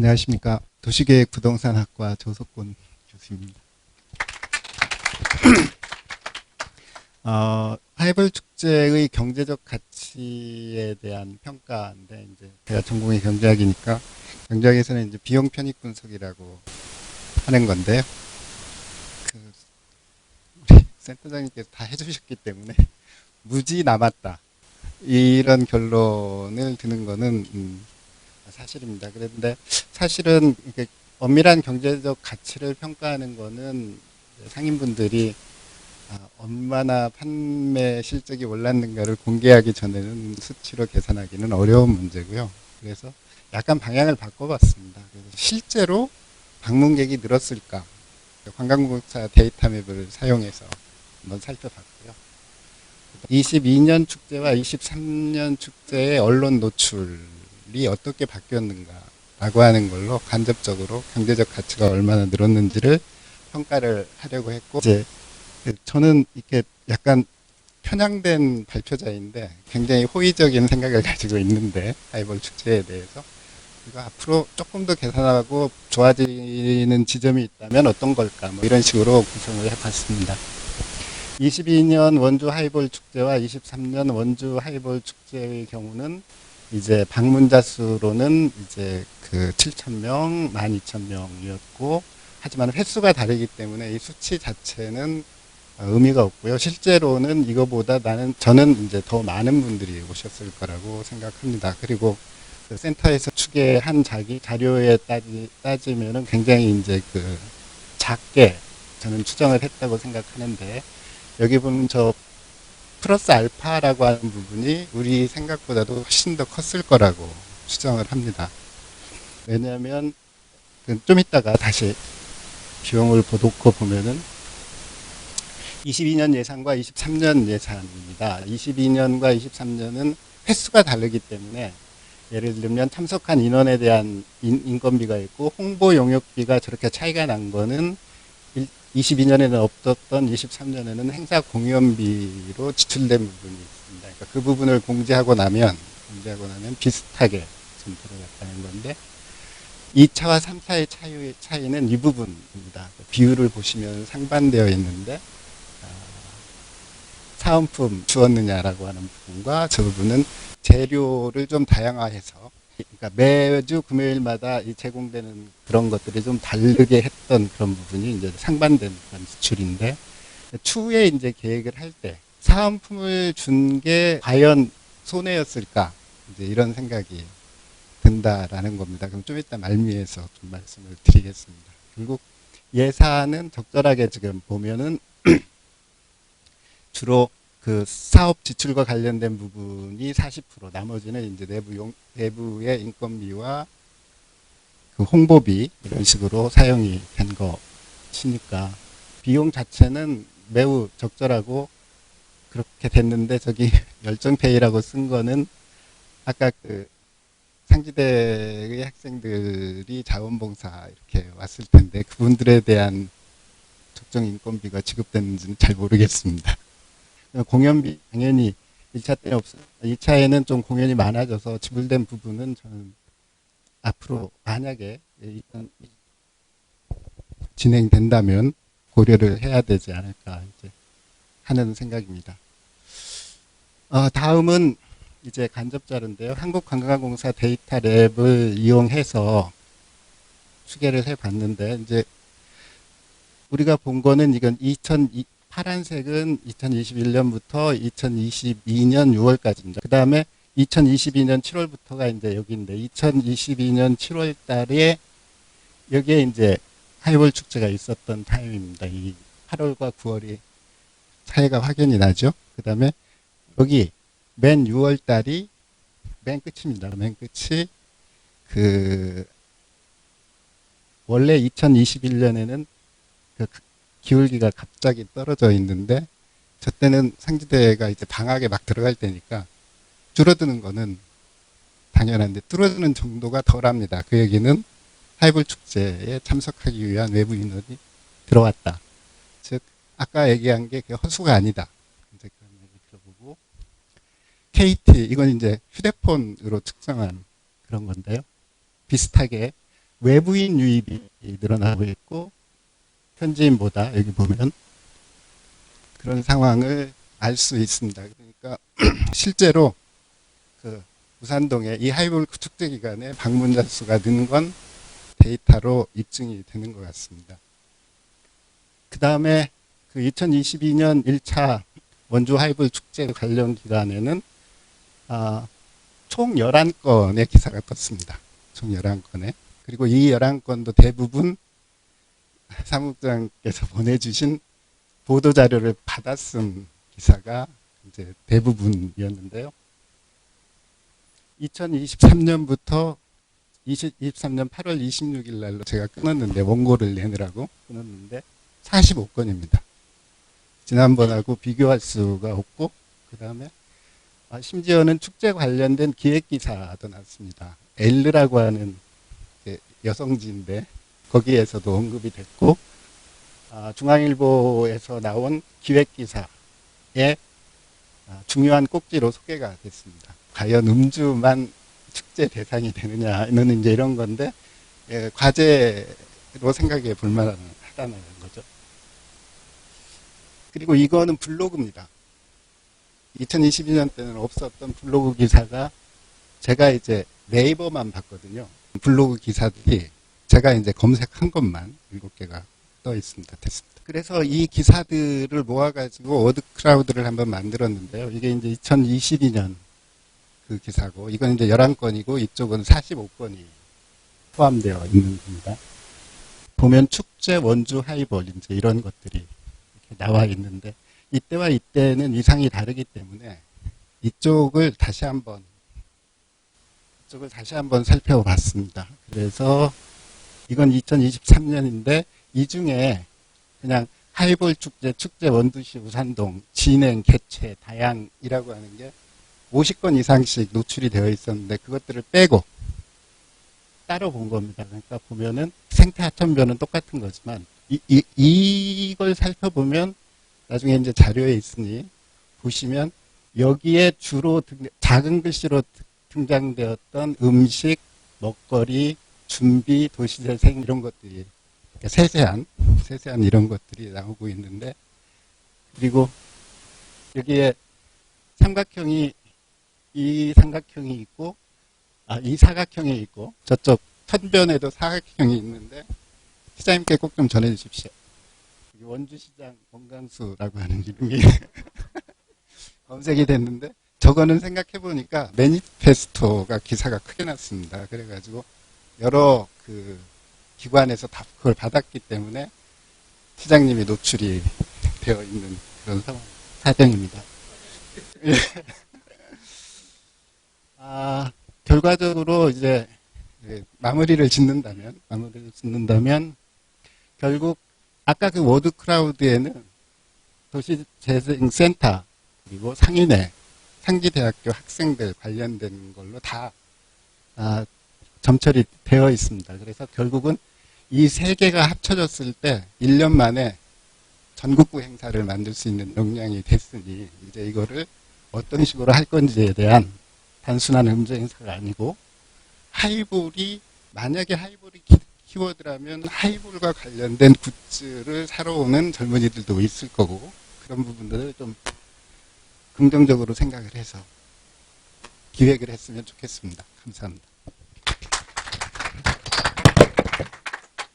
안녕하십니까. 도시계획 부동산학과 조석곤 교수입니다. 하이볼 축제의 경제적 가치에 대한 평가인데, 이제 제가 전공이 경제학이니까 경제학에서는 이제 비용 편익 분석이라고 하는 건데요. 그 우리 센터장님께서 다 해주셨기 때문에 무지 남았다, 이런 결론을 드는 거는 사실입니다. 그런데 사실은 이렇게 엄밀한 경제적 가치를 평가하는 거는 상인분들이 얼마나 판매 실적이 올랐는가를 공개하기 전에는 수치로 계산하기는 어려운 문제고요. 그래서 약간 방향을 바꿔봤습니다. 그래서 실제로 방문객이 늘었을까? 관광공사 데이터맵을 사용해서 한번 살펴봤고요. 22년 축제와 23년 축제의 언론 노출이 어떻게 바뀌었는가라고 하는 걸로 간접적으로 경제적 가치가 얼마나 늘었는지를 평가를 하려고 했고, 이제 저는 이렇게 약간 편향된 발표자인데 굉장히 호의적인 생각을 가지고 있는데, 하이볼 축제에 대해서 이거 앞으로 조금 더 개선하고 좋아지는 지점이 있다면 어떤 걸까, 뭐 이런 식으로 구성을 해봤습니다. 22년 원주 하이볼 축제와 23년 원주 하이볼 축제의 경우는 이제 방문자 수로는 이제 그 7,000명, 12,000명이었고, 하지만 횟수가 다르기 때문에 이 수치 자체는 의미가 없고요. 실제로는 이거보다 저는 이제 더 많은 분들이 오셨을 거라고 생각합니다. 그리고 그 센터에서 추계한 자료에 따지면은 굉장히 이제 그 작게 저는 추정을 했다고 생각하는데, 여기 보면 저 플러스 알파라고 하는 부분이 우리 생각보다도 훨씬 더 컸을 거라고 추정을 합니다. 왜냐하면 좀 이따가 다시 비용을 놓고 보면은 22년 예산과 23년 예산입니다. 22년과 23년은 횟수가 다르기 때문에, 예를 들면 참석한 인원에 대한 인건비가 있고 홍보 용역비가 저렇게 차이가 난 거는 22년에는 없었던 23년에는 행사 공연비로 지출된 부분이 있습니다. 그러니까 그 부분을 공제하고 나면 비슷하게 좀 들어갔다는 건데, 2차와 3차의 차이는 이 부분입니다. 비율을 보시면 상반되어 있는데, 사은품 주었느냐라고 하는 부분과 저 부분은 재료를 좀 다양화해서, 그러니까 매주 금요일마다 제공되는 그런 것들이 좀 다르게 했던 그런 부분이 이제 상반된 그런 지출인데, 추후에 이제 계획을 할 때 사은품을 준 게 과연 손해였을까, 이제 이런 생각이 든다라는 겁니다. 그럼 좀 이따 말미에서 좀 말씀을 드리겠습니다. 결국 예산은 적절하게 지금 보면은 주로 그 사업 지출과 관련된 부분이 40%, 나머지는 이제 내부의 인건비와 그 홍보비, 이런 식으로 사용이 된 것이니까 비용 자체는 매우 적절하고 그렇게 됐는데, 저기 열정페이라고 쓴 거는 아까 그 상지대의 학생들이 자원봉사 이렇게 왔을 텐데, 그분들에 대한 적정 인건비가 지급됐는지는 잘 모르겠습니다. 공연비 당연히 1차 때 없어요. 2차에는 좀 공연이 많아져서 지불된 부분은 저는 앞으로 만약에 일단 진행된다면 고려를 해야 되지 않을까 이제 하는 생각입니다. 다음은 이제 간접 자료인데요. 한국관광공사 데이터 랩을 이용해서 추계를 해봤는데, 이제 우리가 본 거는 이건 파란색은 2021년부터 2022년 6월까지입니다. 그 다음에 2022년 7월부터가 이제 여기인데, 2022년 7월 달에 여기에 이제 하이볼 축제가 있었던 타임입니다. 이 8월과 9월이 차이가 확연히 나죠. 그 다음에 여기 맨 6월 달이 맨 끝입니다. 맨 끝이 원래 2021년에는 그 기울기가 갑자기 떨어져 있는데, 저 때는 상지대가 이제 방학에 막 들어갈 때니까 줄어드는 거는 당연한데 줄어드는 정도가 덜합니다. 그 얘기는 하이볼 축제에 참석하기 위한 외부 인원이 들어왔다. 즉 아까 얘기한 게 허수가 아니다, 이제 그런 얘기 들어보고, KT 이건 이제 휴대폰으로 측정한 그런 건데요. 비슷하게 외부인 유입이 늘어나고 있고 현지인보다 여기 보면 그런 상황을 알 수 있습니다. 그러니까 실제로 그 우산동의 이 하이볼 축제 기간에 방문자 수가 는 건 데이터로 입증이 되는 것 같습니다. 그 다음에 그 2022년 1차 원주 하이볼 축제 관련 기간에는 총 11건의 기사가 떴습니다. 총 11건에. 그리고 이 11건도 대부분 사무국장께서 보내주신 보도자료를 받아쓴 기사가 이제 대부분이었는데요. 2023년부터 2023년 8월 26일 날로 제가 끊었는데, 원고를 내느라고 끊었는데 45건입니다. 지난번하고 비교할 수가 없고, 그 다음에 심지어는 축제 관련된 기획기사도 났습니다. 엘르라고 하는 여성지인데 거기에서도 언급이 됐고, 중앙일보에서 나온 기획기사에 중요한 꼭지로 소개가 됐습니다. 과연 음주만 축제 대상이 되느냐는 이제 이런 건데, 과제로 생각해 볼 만하다는 거죠. 그리고 이거는 블로그입니다. 2022년 때는 없었던 블로그 기사가, 제가 이제 네이버만 봤거든요. 블로그 기사들이 제가 이제 검색한 것만 7개가 떠 있습니다. 됐습니다. 그래서 이 기사들을 모아가지고 워드크라우드를 한번 만들었는데요. 이게 이제 2022년 그 기사고, 이건 이제 11건이고, 이쪽은 45건이 포함되어 있는 겁니다. 보면 축제, 원주, 하이볼, 이제 이런 것들이 이렇게 나와 있는데, 이때와 이때는 위상이 다르기 때문에 이쪽을 다시 한번 살펴봤습니다. 그래서 이건 2023년인데, 이 중에 그냥 하이볼 축제, 축제 원두시 우산동, 진행, 개최, 다양이라고 하는 게 50건 이상씩 노출이 되어 있었는데, 그것들을 빼고 따로 본 겁니다. 그러니까 보면은 생태 하천변은 똑같은 거지만, 이걸 살펴보면 나중에 이제 자료에 있으니 보시면, 여기에 주로 작은 글씨로 등장되었던 음식, 먹거리, 준비, 도시재생 이런 것들이, 그러니까 세세한 이런 것들이 나오고 있는데, 그리고 여기에 이 삼각형이 있고, 이 사각형이 있고, 저쪽 천변에도 사각형이 있는데, 시장님께 꼭 좀 전해 주십시오. 원주시장 원강수라고 하는 이름이 검색이 됐는데, 저거는 생각해 보니까 매니페스토가 기사가 크게 났습니다. 그래가지고 여러 그 기관에서 다 그걸 받았기 때문에 시장님이 노출이 되어 있는 그런 사정입니다. 결과적으로 이제 마무리를 짓는다면 결국 아까 그 워드 크라우드에는 도시재생센터 그리고 상인회, 상기대학교 학생들 관련된 걸로 다 점철이 되어 있습니다. 그래서 결국은 이 세 개가 합쳐졌을 때 1년 만에 전국구 행사를 만들 수 있는 역량이 됐으니, 이제 이거를 어떤 식으로 할 건지에 대한 단순한 음주 행사가 아니고, 만약에 하이볼이 키워드라면 하이볼과 관련된 굿즈를 사러 오는 젊은이들도 있을 거고, 그런 부분들을 좀 긍정적으로 생각을 해서 기획을 했으면 좋겠습니다. 감사합니다.